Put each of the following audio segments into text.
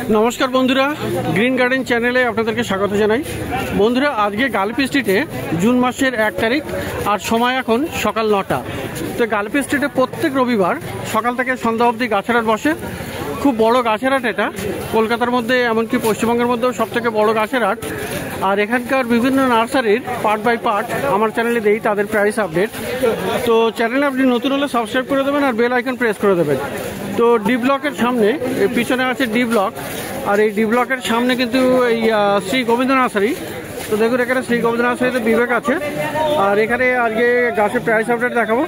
नमस्कार बंधुरा green garden चैनेले आपनादेरके स्वागत जानाई। बंधुरा आज के गालपी स्ट्रीटे जून मासेर 1 तारीख और समय एखन सकाल 9टा। तो गालपी स्ट्रीटे प्रत्येक रविवार सकाल थेके सन्ध्या अब्दि गाछेर हाट बसे। खूब बड़ो गाछेर हाट एटा कलकातार मध्य एमनकि पश्चिमबंगेर मध्येও सबथेके बड़ो गाछेर हाट। और एखानकार विभिन्न नार्सारिर पार्ट बाई पार्ट आमार चैनेले देई तादेर प्राइस आपडेट। तो चैनेले आपनि नतुन होले सबस्क्राइब करे देबेन और बेल आइकन प्रेस करे देबेन। तो डी ब्लकेर सामने पिछने आछे डी ब्लक और ये डी ब्लकेर सामने किन्तु श्री गोविंद नार्सारि। तो देखुन एखाने श्री गोविंद नार्सारिते विवेक आछे और एखाने आजके गाছের प्राइस आपडेट देखाबो।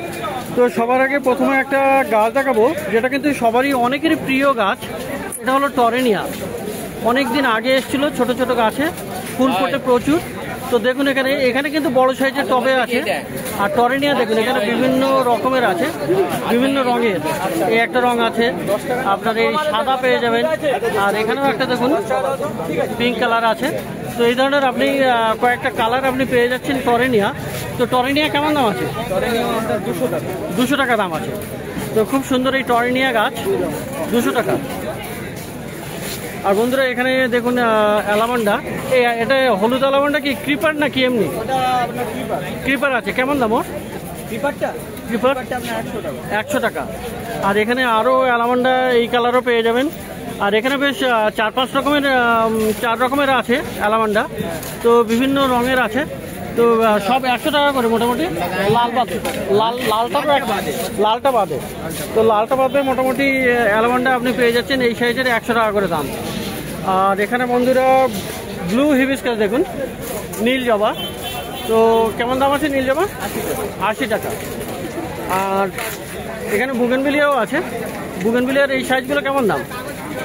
तो सबार आगे प्रथमे একটা গাছ দেখাবো যেটা কিন্তু সবারই অনেকেরই প্রিয় গাছ। এটা হলো টরেনিয়া। অনেক দিন আগে এসেছিল ছোট ছোট গাছে ফুল ফোটে প্রচুর। তো দেখুন এখানে এখানে কিন্তু বড় সাইজের টবে আছে। আর টরেনিয়া দেখুন এখানে বিভিন্ন রকমের আছে, বিভিন্ন রঙের। এই একটা রং আছে আপনার এই সাদা পেয়ে যাবেন, আর এখানেও একটা দেখুন পিঙ্ক কালার আছে। তো এই ধরনের আপনি কয়েকটা কালার আপনি পেয়ে যাচ্ছেন টরেনিয়া। তো টরেনিয়া কেমন দাম আছে? টরেনিয়া 200 টাকা দাম আছে। তো খুব সুন্দর এই টরেনিয়া গাছ 200 টাকা। আর বন্ধুরা এখানে দেখুন অ্যালামান্ডা। এটা হলুদ অ্যালামান্ডা কি ক্রিপার না কি এমনি? ক্রিপার আছে, কেমন দাম ওর? ক্রিপারটা আপনার 100 টাকা। আর এখানে আরও অ্যালামান্ডা এই কালারও পেয়ে যাবেন। আর এখানে বেশ 4 রকমের আছে অ্যালামান্ডা। তো বিভিন্ন রঙের আছে। তো সব 100 টাকা করে মোটামুটি। লাল বাদে লালটা বাদে। তো লালটা বাদে মোটামুটি অ্যালামান্ডা আপনি পেয়ে যাচ্ছেন এই সাইজের 100 টাকা করে দাম। আর এখানে বন্ধুরা ব্লু হিবিস্কাস দেখুন, নীল জবা। তো কেমন দাম আছে নীল জবা? 80 টাকা। আর এখানে বুগেনভিলিয়াও আছে। বুগেনভিলিয়ার এই সাইজগুলো কেমন দাম?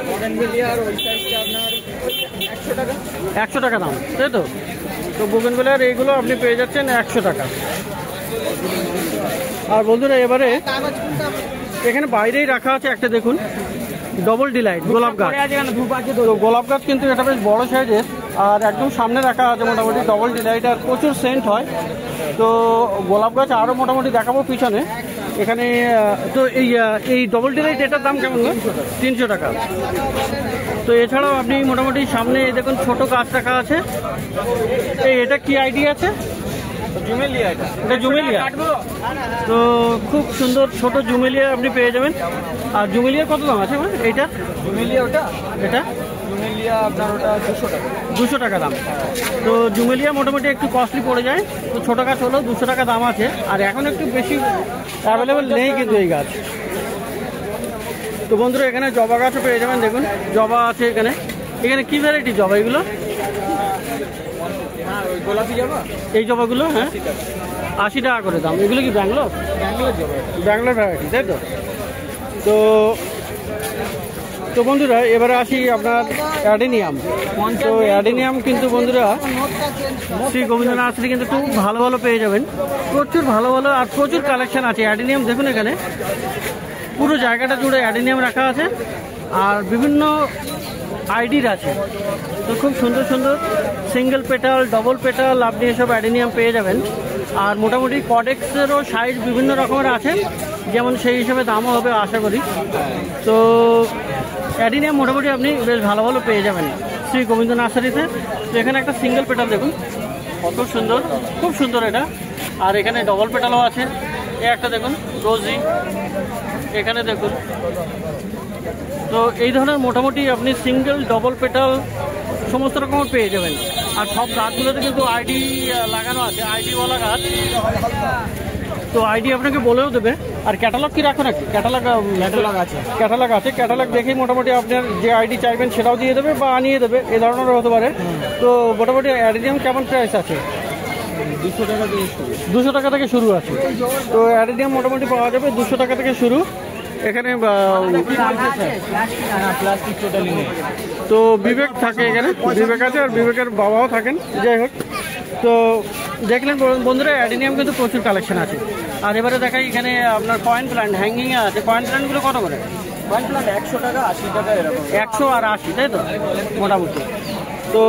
বুগেনভিলিয়ার ওই সাইজটা আপনার 100 টাকা দাম, তাই তো? তো বুগেনভিলিয়ার এইগুলো আপনি পেয়ে যাচ্ছেন 100 টাকা। আর বন্ধুরা এবারে এখানে বাইরেই রাখা আছে একটা দেখুন ডবল ডিলাইট গোলাপ গাছ। তো গোলাপ গাছ কিন্তু এটা বেশ বড় সাইজের আর একদম সামনে রাখা আছে মোটামুটি ডবল ডিলাইট, আর প্রচুর সেন্ট হয়। তো গোলাপ গাছ আরও মোটামুটি দেখাবো পিছনে এখানে। তো এই ডবল ডিলাইট এটার দাম কেমন? 300 টাকা। তো এছাড়াও আপনি মোটামুটি সামনে দেখুন ছোট গাছ রাখা আছে। এটা কি আইডিয়া আছে? জুমেলিয়া। এটা জুমেলিয়া। তো খুব সুন্দর ছোট জুমেলিয়া আপনি পেয়ে যাবেন। আর জুমেলিয়ার কত দাম আছে? এইটা জুমেলিয়া, ওটা এটা জুমেলিয়া আপনার ওটা 200 টাকা দাম। তো জুমেলিয়া মোটামুটি একটু কস্টলি পড়ে যায়। তো ছোটো গাছ হলেও 200 টাকা দাম আছে। আর এখন একটু বেশি অ্যাভেলেবেল নেই কিন্তু এই গাছ। তো বন্ধুরা এখানে জবা গাছও পেয়ে যাবেন। দেখুন জবা আছে এখানে। এখানে কি ভ্যারাইটি জবা এগুলো? গোলাপি জবা। এই জবাগুলো হ্যাঁ 80 টাকা করে দাম। এগুলো কি ব্যাঙ্গালোর জবা? ব্যাঙ্গালোর ভ্যারাইটি, তাই তো? তো বন্ধুরা এবারে আসি আপনার অ্যাডেনিয়াম। তো অ্যাডেনিয়াম কিন্তু বন্ধুরা শ্রী গোবিন্দ নার্সারি কিন্তু খুব ভালো ভালো পেয়ে যাবেন। প্রচুর ভালো ভালো আর প্রচুর কালেকশন আছে অ্যাডেনিয়াম। দেখুন এখানে পুরো জায়গাটা জুড়ে অ্যাডেনিয়াম রাখা আছে আর বিভিন্ন আইডির আছে। তো খুব সুন্দর সুন্দর সিঙ্গেল পেটাল, ডবল পেটাল আপনি এসব অ্যাডেনিয়াম পেয়ে যাবেন। আর মোটামুটি কডেক্সেরও সাইজ বিভিন্ন রকমের আছে, যেমন সেই হিসেবে দামও হবে আশা করি। তো অ্যাডেনিয়াম মোটামুটি আপনি বেশ ভালো ভালো পেয়ে যাবেন শ্রী গোবিন্দ নার্সারিতে। তো এখানে একটা সিঙ্গেল পেটাল দেখুন কত সুন্দর, খুব সুন্দর এটা। আর এখানে ডবল পেটালও আছে। একটা দেখুন রোজি, এখানে দেখুন। তো এই ধরনের মোটামুটি আপনি সিঙ্গেল ডবল পেটাল সমস্ত রকমের পেয়ে যাবেন। আর সব গাছগুলোতে কিন্তু আইডি লাগানো আছে, আইডিওয়ালা গাছ। তো আইডি আপনাকে বলেও দেবে। আর ক্যাটালগ কি রাখো নাকি? ক্যাটালগ আছে। ক্যাটালগ দেখেই মোটামুটি আপনার যে আইডি চাইবেন সেটাও দিয়ে দেবে বা আনিয়ে দেবে, এ ধরনেরও হতে পারে। তো মোটামুটি অ্যাডেনিয়াম কেমন প্রাইস আছে? 200 টাকা থেকে শুরু আছে। তো অ্যাডেনিয়াম মোটামুটি পাওয়া যাবে 200 টাকা থেকে শুরু। এখানে তো বিবেক থাকে, এখানে বিবেক আছে আর বিবেকের বাবাও থাকেন। যাই হোক, তো দেখলেন বন্ধুরা অ্যাডেনিয়াম কিন্তু প্রচুর কালেকশন আছে। আর এবারে দেখাই এখানে আপনার কয়েন প্ল্যান্ট হ্যাঙ্গিংয়ে আছে। কয়েন প্ল্যান্টগুলো কত করে? কয়েন প্ল্যান্ট 100 টাকা, 80 টাকা এরকম। 100 আর 80, তাই তো মোটামুটি। তো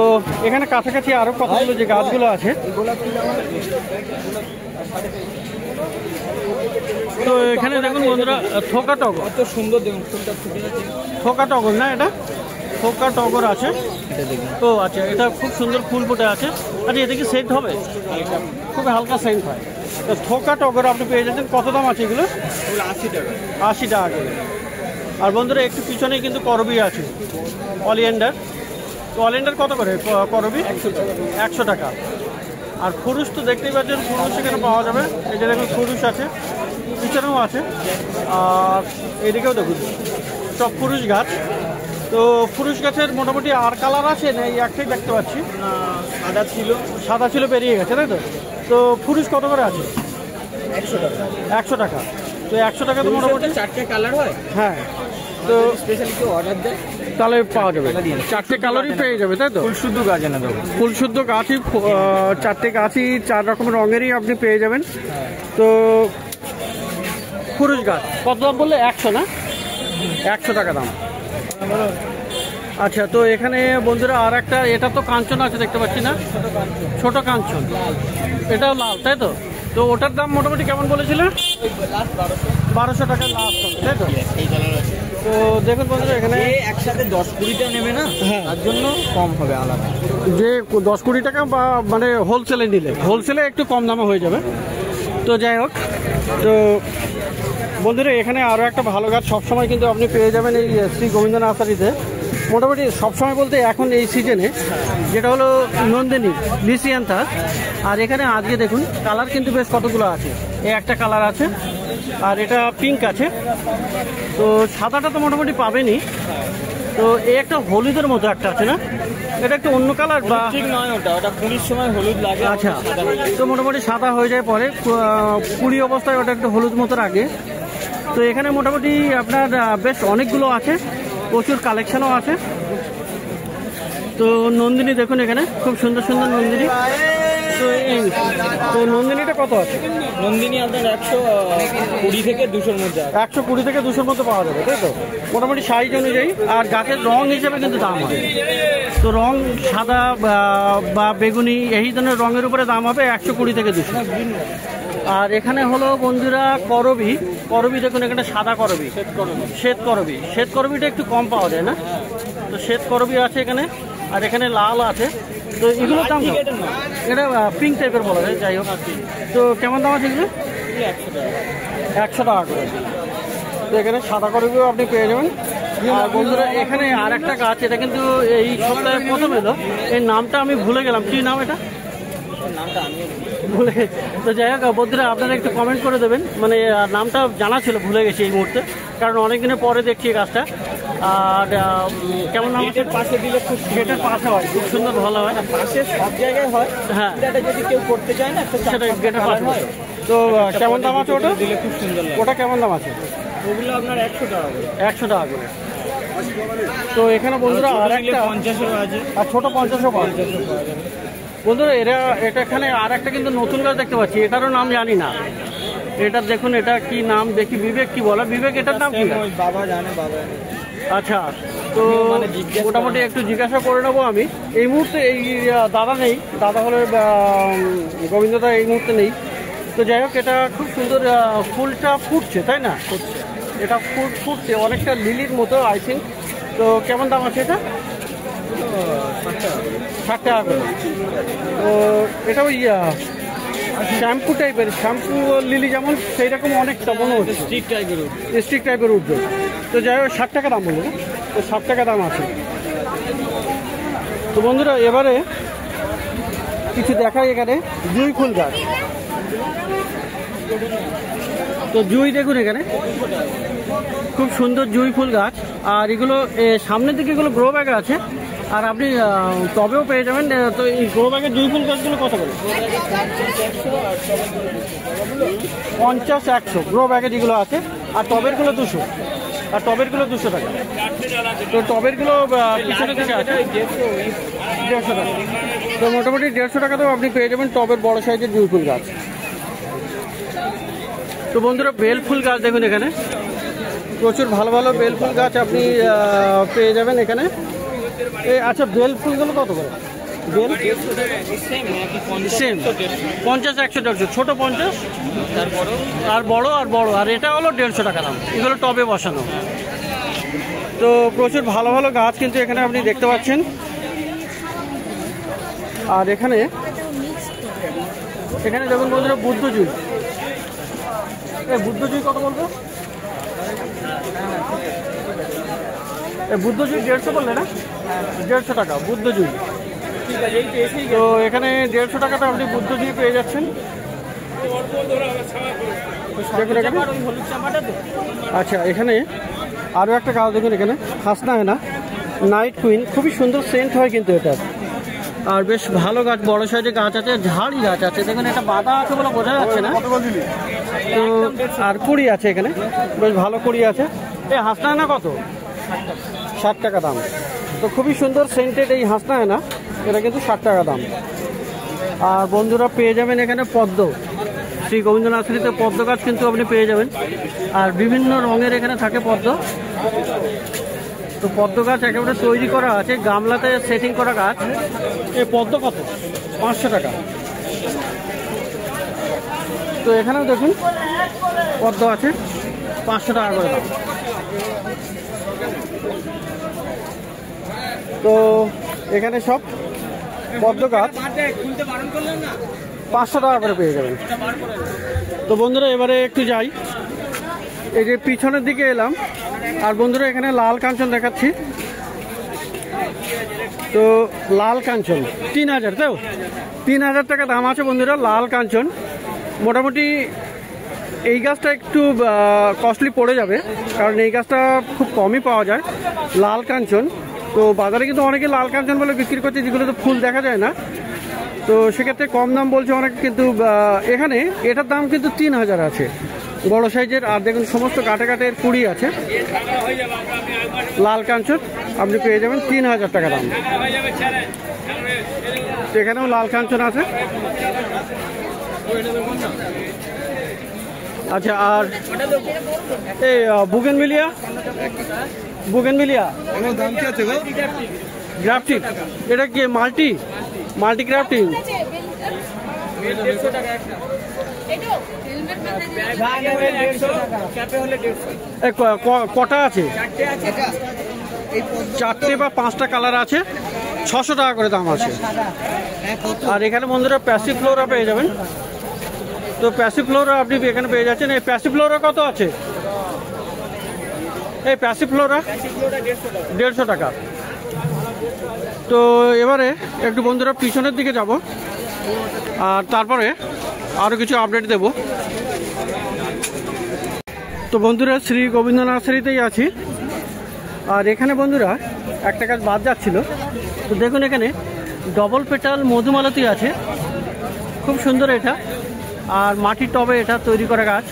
এখানে কাছাকাছি আরও কতগুলো যে গাছগুলো আছে। তো এখানে দেখুন বন্ধুরা থোকা টগর, কত সুন্দর দেখুন ফুলটা ফুটে আছে। থোকা টগর না এটা? থোকা টগর আছে, ও আচ্ছা, এটা খুব সুন্দর ফুল ফুটে আছে। আচ্ছা, এটা কি সেন্ট হবে? খুব হালকা সেন্ট হয়। তো থোকা টগর আপনি পেয়ে যাচ্ছেন। কত দাম আছে এগুলো? 80 টাকা। 80 টাকা করে। আর বন্ধুরা একটু পিছনেই কিন্তু করবি আছে, অলিয়েন্ডার। তো অলিয়েন্ডার কত করে করবি? 100 টাকা। আর ফুরুষ তো দেখতেই পাচ্ছেন, ফুরুষ সেখানে পাওয়া যাবে। এই যে দেখুন ফুরুষ আছে, পিছনেও আছে, আর এদিকেও দেখুন সব ফুরুষ গাছ। তো ফুরুষ গাছের মোটামুটি আর কালার আছে না? এই একটাই দেখতে পাচ্ছি। সাদা ছিল বেরিয়ে গেছে, তাই তো? তো ফুরুষ কত করে আছে? 100 টাকা। 100 টাকা। তো 100 টাকা তো মোটামুটি 4টে কালার হয়। হ্যাঁ, তো স্পেশালি কেউ অর্ডার দেয় তাহলে পাওয়া যাবে, 4টে কালারই পেয়ে যাবে, তাই তো? ফুল শুদ্ধ গাছ এনে দেবো। ফুল শুদ্ধ গাছই, 4টে গাছই 4 রকমের রঙেরই আপনি পেয়ে যাবেন। তো ফুরুষ গাছ কত দাম বললে? 100 না? 100 টাকা দাম। আচ্ছা, তো এখানে বন্ধুরা আর একটা, এটা তো কাঞ্চন আছে দেখতে পাচ্ছি না? ছোট কাঞ্চন, এটাও লাল, তাই তো? তো ওটার দাম মোটামুটি কেমন বলেছিল? 1200 টাকা লাস্ট, তাই তো? তো দেখুন বন্ধুরা, এখানে একসাথে 10-20টা নেবে না, তার জন্য কম হবে আলাদা। যে 10-20 টাকা বা মানে হোলসেলে নিলে, হোলসেলে একটু কম দামে হয়ে যাবে। তো যাই হোক, তো বন্ধুরা এখানে আরও একটা ভালো গাছ সবসময় কিন্তু আপনি পেয়ে যাবেন এই শ্রী গোবিন্দ নার্সারিতে। মোটামুটি সবসময় বলতে এখন এই সিজনে, যেটা হলো নন্দিনী লিসিয়ান্থাস। আর এখানে আজকে দেখুন কালার কিন্তু বেশ কতগুলো আছে। এই একটা কালার আছে, আর এটা পিঙ্ক আছে। তো সাদাটা তো মোটামুটি পাবেনই। তো এই একটা হলুদের মতো একটা আছে না? এটা একটু অন্য কালার বা ঠিক নয়, ওটা কুড়ির সময় হলুদ লাগে। আচ্ছা, তো মোটামুটি সাদা হয়ে যায় পরে, কুড়ি অবস্থায় ওটা একটু হলুদ মতো রাখে। তো এখানে মোটামুটি আপনার বেশ অনেকগুলো আছে, প্রচুর কালেকশনও আছে। তো নন্দিনী দেখুন, এখানে খুব সুন্দর সুন্দর নন্দিনী। তো নন্দিনীটা কত আছে? নন্দিনী আপনার 120 থেকে 200-র মধ্যে। 120 থেকে 200-র মধ্যে পাওয়া যাবে, তাই তো? মোটামুটি সাইজ অনুযায়ী আর গাছের রং হিসেবে কিন্তু দাম হবে। তো রং সাদা বা বেগুনি এই ধরনের রঙের উপরে দাম হবে 120 থেকে 200। আর এখানে হলো বন্ধুরা করবি। করবি দেখুন, এখানে সাদা করবি, শ্বেত করবিটা একটু কম পাওয়া যায় না? তো শ্বেত করবি আছে এখানে, আর এখানে লাল আছে। তো এগুলোর দাম এটা পিঙ্ক টাইপের বলা যায়। যাই হোক, তো কেমন দাম আছে এগুলো? 100 টাকা করে। তো এখানে সাদা করবিও আপনি পেয়ে যাবেন। আর বন্ধুরা এখানে আর একটা গাছ, এটা কিন্তু এই সপ্তাহে প্রথম এলো, এর নামটা আমি ভুলে গেলাম। কি নাম এটা? ভুলে। তো যাই হোক বন্ধুরা, আপনারা একটু কমেন্ট করে দেবেন, মানে নামটা জানা ছিল, ভুলে গেছি এই মুহূর্তে, কারণ অনেক দিনের পরে দেখছি এই গাছটা। আর কেমন নাম? পাশে দিলে খুব গেটের পাশে হয়, খুব সুন্দর, ভালো হয়। পাশে সব জায়গায় হয়। হ্যাঁ, এটা যদি কেউ করতে চায় না, সেটা গেটের পাশে হয়। তো কেমন দাম আছে ওটা? দিলে খুব সুন্দর লাগে। ওটা কেমন দাম আছে? ওগুলো আপনার 100 টাকা করে। 100 টাকা করে। তো এখানে বন্ধুরা আর একটা 50-ও আছে, আর ছোটো 50-ও পাওয়া যাবে। বন্ধুরা এটা এখানে আর একটা কিন্তু নতুন গাছ দেখতে পাচ্ছি, এটারও নাম জানি না। এটা দেখুন, এটা কি নাম দেখি, বিবেক কি বলে? বিবেক, এটার নাম কি? বাবা জানে, বাবা। আচ্ছা, তো মোটামুটি একটু জিজ্ঞাসা করে নেবো আমি। এই মুহূর্তে এই দাদা নেই, দাদা হলে গোবিন্দদা এই মুহূর্তে নেই। তো যাই হোক, এটা খুব সুন্দর, ফুলটা ফুটছে, তাই না? এটা ফুটছে অনেকটা লিলির মতো, আই থিঙ্ক। তো কেমন দাম আছে এটা? 60 টাকা করে। তো এটা ওই শ্যাম্পু টাইপের, শ্যাম্পু লিলি যেমন সেই রকম অনেকটা মনে হচ্ছে, স্টিক টাইপের উঠবে। তো যাই হোক 60 টাকা দাম বলবো। তো 60 টাকা দাম আছে। তো বন্ধুরা এবারে কিছু দেখাই, এখানে জুঁই ফুল গাছ। তো জুঁই দেখুন, এখানে খুব সুন্দর জুঁই ফুল গাছ। আর এগুলো সামনের দিকে এগুলো গ্রো ব্যাগে আছে, আর আপনি টবেও পেয়ে যাবেন। তো এই গ্রো ব্যাগের জুঁই ফুল গাছগুলো কত করে? 50-100 গ্রো ব্যাগে যেগুলো আছে। আর টবেরগুলো 200, আর টবেরগুলো 200 টাকা। তো টবেরগুলো পিছনের দিকে আছে 150 টাকা। তো মোটামুটি 150 টাকাতেও আপনি পেয়ে যাবেন টবের বড় সাইজের জুঁই ফুল গাছ। তো বন্ধুরা বেল ফুল গাছ দেখুন, এখানে প্রচুর ভালো ভালো বেল ফুল গাছ আপনি পেয়ে যাবেন এখানে। আচ্ছা, বেল ফুলগুলো কত করে? বেল সেম 50, 100, 150। ছোটো 50, আর বড়। আর এটা হলো 150 টাকা দাম। এগুলো টবে বসানো। তো তো প্রচুর ভালো ভালো গাছ কিন্তু এখানে আপনি দেখতে পাচ্ছেন। আর এখানে দেখুন বন্ধুরা বুদ্ধজুই, বুদ্ধজুই কত বলবো? বুদ্ধজুই 150 বললে না? 150 টাকা বুদ্ধজুই। তো এখানে 150 টাকাতে আপনি বুদ্ধজুই পেয়ে যাচ্ছেন। দেখুন এখানে। আচ্ছা, এখানে আরও একটা গাছ দেখুন, এখানে হাসনা হেনা নাইট কুইন, খুবই সুন্দর সেন্ট হয় কিন্তু এটা। আর বেশ ভালো গাছ, বড় সাইজের গাছ আছে, ঝাড়ি গাছ আছে। দেখুন এটা বাঁধা আছে বলে বোঝা যাচ্ছে না। তো আর কুড়ি আছে এখানে, বেশ ভালো কুড়ি আছে। এই হাসনা হেনা কত? 60 টাকা দাম। তো খুবই সুন্দর সেন্টেড এই হাসনা হেনা, এটা কিন্তু 60 টাকা দাম। আর বন্ধুরা পেয়ে যাবেন এখানে পদ্ম, শ্রী গোবিন্দ নার্সারিতে পদ্ম গাছ কিন্তু আপনি পেয়ে যাবেন। আর বিভিন্ন রঙের এখানে থাকে পদ্ম। তো পদ্ম গাছ একেবারে তৈরি করা আছে, গামলাতে সেটিং করা গাছ। এই পদ্ম কত? 500 টাকা। তো এখানেও দেখুন পদ্ম আছে, 500 টাকা করে দাম। তো এখানে সব পদ্ম গাছ 500 টাকা করে পেয়ে যাবেন। তো বন্ধুরা এবারে একটু যাই, এই যে পিছনের দিকে এলাম। আর বন্ধুরা এখানে লাল কাঞ্চন দেখাচ্ছি। তো লাল কাঞ্চন 3000, তাও 3000 টাকা দাম আছে বন্ধুরা লাল কাঞ্চন। মোটামুটি এই গাছটা একটু কস্টলি পড়ে যাবে, কারণ এই গাছটা খুব কমই পাওয়া যায় লাল কাঞ্চন। তো বাজারে কিন্তু অনেকে লাল কাঞ্চন বলে বিক্রি করছে, যেগুলো তো ফুল দেখা যায় না। তো সেক্ষেত্রে কম দাম বলছে অনেক, কিন্তু এখানে এটার দাম কিন্তু 3000 আছে, বড় সাইজের। আর দেখুন সমস্ত কাটে কাটে কুড়ি আছে। লাল কাঞ্চন আপনি পেয়ে যাবেন 3000 টাকা দাম। এখানেও লাল কাঞ্চন আছে। আচ্ছা, আর এই বুগেনভিলিয়া দাম কি আছে গো? গ্রাফটিং, এটা কি মাল্টি গ্রাফটিং? কটা আছে? 4টে বা 5টা কালার আছে, 600 টাকা করে দাম আছে। আর এখানে বন্ধুরা প্যাসিফ্লোরা পেয়ে যাবেন। তো প্যাসিফ্লোরা আপনি এখানে পেয়ে যাচ্ছেন। এই প্যাসিফ্লোরা কত আছে? এই প্যাসিফ্লোরা 150 টাকা। তো এবারে একটু বন্ধুরা পিছনের দিকে যাব, আর তারপরে আরও কিছু আপডেট দেব। তো বন্ধুরা শ্রী গোবিন্দ নার্সারিতেই আছি। আর এখানে বন্ধুরা একটা গাছ বাদ যাচ্ছিল। তো দেখুন এখানে ডবল পেটাল মধুমালতী আছে, খুব সুন্দর এটা। আর মাটির টবে এটা তৈরি করা গাছ।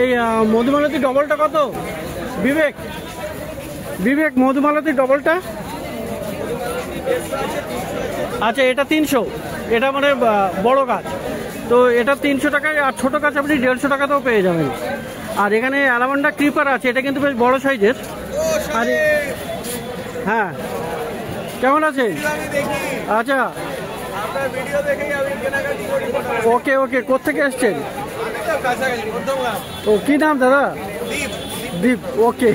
এই মধুমালতী ডবলটা কত বিবেক? মধুমালতী ডবলটা আচ্ছা, এটা 300, এটা মানে বড় গাছ। তো এটা 300 টাকায়, আর ছোটো গাছ আপনি 150 টাকাতেও পেয়ে যাবেন। আর এখানে অ্যালামান্ডা ক্রিপার আছে, এটা কিন্তু বেশ বড় সাইজের। আর হ্যাঁ, কেমন আছে? আচ্ছা, ওকে, কোত্থেকে এসছেন? ও, কি নাম দাদা? দীপ। ওকে,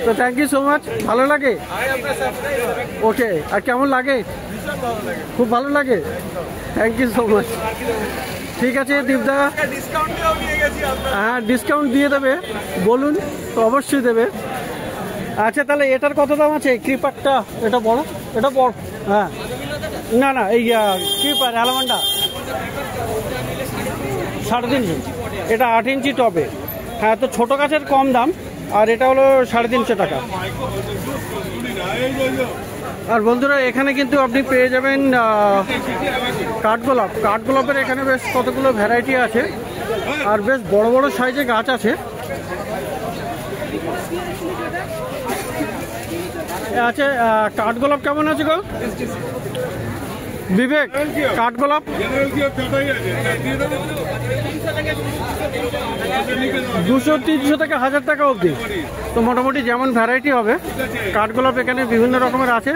তো থ্যাংক ইউ সো মাচ। ভালো লাগে? ওকে। আর কেমন লাগে? খুব ভালো লাগে। Thank you so much. ঠিক আছে দীপদা, হ্যাঁ ডিসকাউন্ট দিয়ে দেবে, বলুন, তো অবশ্যই দেবে। আচ্ছা, তাহলে এটার কত দাম আছে? ক্রিপারটা, এটা বড়, হ্যাঁ, না এই ক্রিপার অ্যালামান্ডা 350, এটা 8 ইঞ্চি টবে। হ্যাঁ, তো ছোটো গাছের কম দাম, আর এটা হলো 350 টাকা। আর বন্ধুরা এখানে কিন্তু আপনি পেয়ে যাবেন কাঠগোলাপের এখানে বেশ কতগুলো ভ্যারাইটি আছে, আর বেশ বড় বড় সাইজের গাছ আছে। আচ্ছা, কাঠগোলাপ কেমন আছে গো বিবেক? কাঠগোলাপ 200-300 থেকে 1000 টাকা অবধি। তো মোটামুটি যেমন ভ্যারাইটি হবে, কাঠগোলাপ এখানে বিভিন্ন রকমের আছে।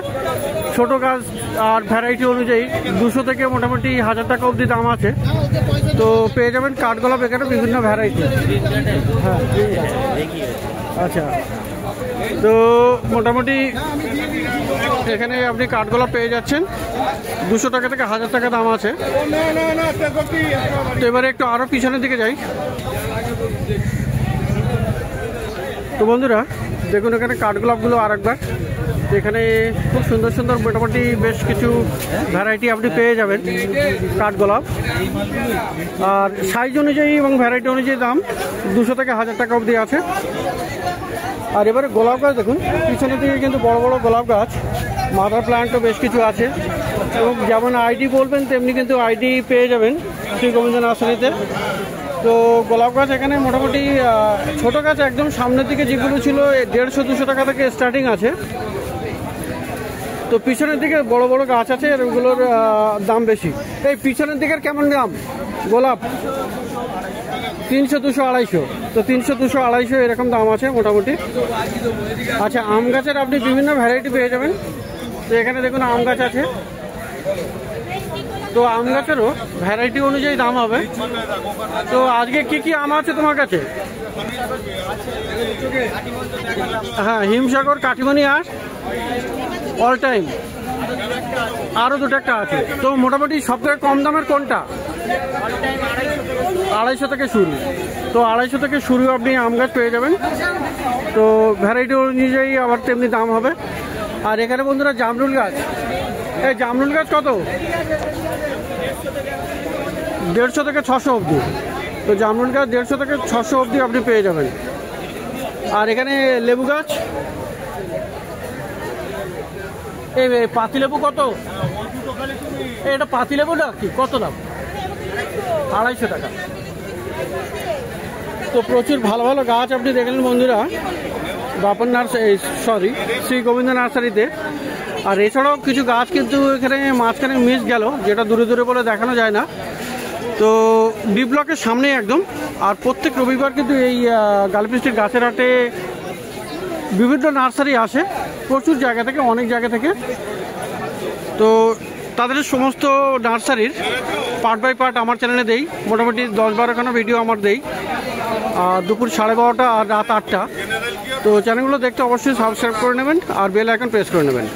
ছোট গাছ আর ভ্যারাইটি অনুযায়ী 200 থেকে মোটামুটি 1000 টাকা অবধি দাম আছে। তো পেয়ে যাবেন কাঠগোলাপ এখানে বিভিন্ন ভ্যারাইটি। হ্যাঁ, আচ্ছা, তো মোটামুটি এখানে আপনি কাঠগোলাপ পেয়ে যাচ্ছেন 200 টাকা থেকে 1000 টাকা দাম আছে। তো এবারে একটু আরও পিছনের দিকে যাই। তো বন্ধুরা দেখুন এখানে কাঠগোলাপগুলো আরেকবার, এখানে খুব সুন্দর সুন্দর মোটামুটি বেশ কিছু ভ্যারাইটি আপনি পেয়ে যাবেন কাঠগোলাপ, আর সাইজ অনুযায়ী এবং ভ্যারাইটি অনুযায়ী দাম 200 থেকে 1000 টাকা অবধি আছে। আর এবারে গোলাপ গাছ দেখুন, পিছনের দিকে কিন্তু বড় বড় গোলাপ গাছ, মাদার প্ল্যান্টও বেশ কিছু আছে, এবং যেমন আইডি বলবেন তেমনি কিন্তু আইডি পেয়ে যাবেন শ্রী গোবিন্দ নার্সারিতে। তো গোলাপ গাছ এখানে মোটামুটি ছোটো গাছ একদম সামনের দিকে যেগুলো ছিল 150-200 টাকা থেকে স্টার্টিং আছে। তো পিছনের দিকে বড় বড় গাছ আছে, আর ওগুলোর দাম বেশি। এই পিছনের দিকের কেমন দাম গোলাপ? 300, 200, 250। তো 300, 200, 250 এরকম দাম আছে মোটামুটি। আচ্ছা, আম গাছের আপনি বিভিন্ন ভ্যারাইটি পেয়ে যাবেন। তো এখানে দেখুন আম গাছ আছে, তো আম গাছেরও ভ্যারাইটি অনুযায়ী দাম হবে। তো আজকে কি কি আম আছে তোমার কাছে? হ্যাঁ, হিমসাগর, কাঠিমণি আঁশ, অল টাইম, আরও 2টা একটা আছে। তো মোটামুটি সবথেকে কম দামের কোনটা? 250 থেকে শুরু। তো 250 থেকে শুরু আপনি আম গাছ পেয়ে যাবেন। তো ভ্যারাইটি অনুযায়ী আবার তেমনি দাম হবে। আর এখানে বন্ধুরা জামরুল গাছ, এই জামরুল গাছ কত? 150 থেকে 600 অবধি। তো জামরুল গাছ 150 থেকে 600 অবধি আপনি পেয়ে যাবেন। আর এখানে লেবু গাছ, এই পাতিলেবু কত? এটা পাতিলেবুটা কি কত দাম? 250 টাকা। তো প্রচুর ভালো ভালো গাছ আপনি দেখলেন বন্ধুরা বাপন নার্সারি, সরি শ্রী গোবিন্দ নার্সারিতে। আর এছাড়াও কিছু গাছ কিন্তু এখানে মাঝখানে মিস গেল, যেটা দূরে দূরে বলে দেখানো যায় না। তো বি ব্লকের সামনেই একদম। আর প্রত্যেক রবিবার কিন্তু এই গালপি স্ট্রিট গাছের হাটে বিভিন্ন নার্সারি আসে প্রচুর জায়গা থেকে, অনেক জায়গা থেকে। তো তাদের সমস্ত নার্সারির পার্ট বাই পার্ট আমার চ্যানেলে দেই, মোটামুটি 10-12খানা ভিডিও আমার দেই, দুপুর 12:30 আর রাত 8টা। তো চ্যানেলগুলো দেখতে অবশ্যই সাবস্ক্রাইব করে নেবেন আর বেল আইকন প্রেস করে নেবেন।